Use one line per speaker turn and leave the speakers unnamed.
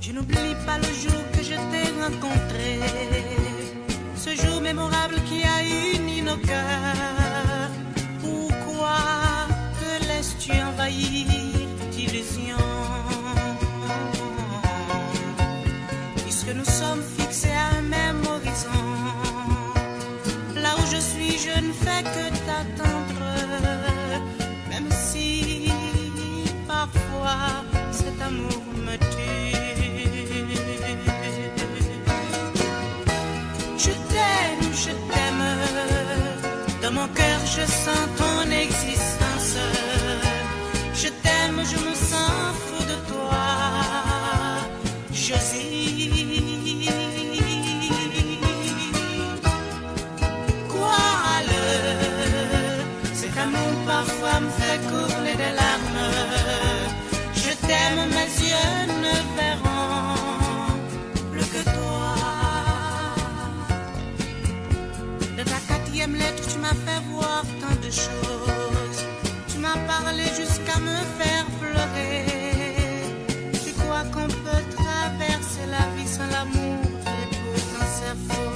Je n'oublie pas le jour que je t'ai rencontré, ce jour mémorable qui a uni nos cœurs. Pourquoi te laisses-tu envahir d'illusions, puisque nous sommes fixés à un même horizon? Là où je suis, je ne fais que t'attendre, même si parfois cet amour me tue. Je t'aime, dans mon cœur je sens ton existence. Je t'aime, je me sens fou de toi, Josie. Crois-le, cet amour parfois me fait couler des larmes. Je t'aime, mes yeux ne verront plus que toi. De ta 4e lettre, tu m'as fait voir tant de choses. Tu m'as parlé jusqu'à me faire pleurer. Tu crois qu'on peut traverser la vie sans l'amour, et pourtant c'est faux.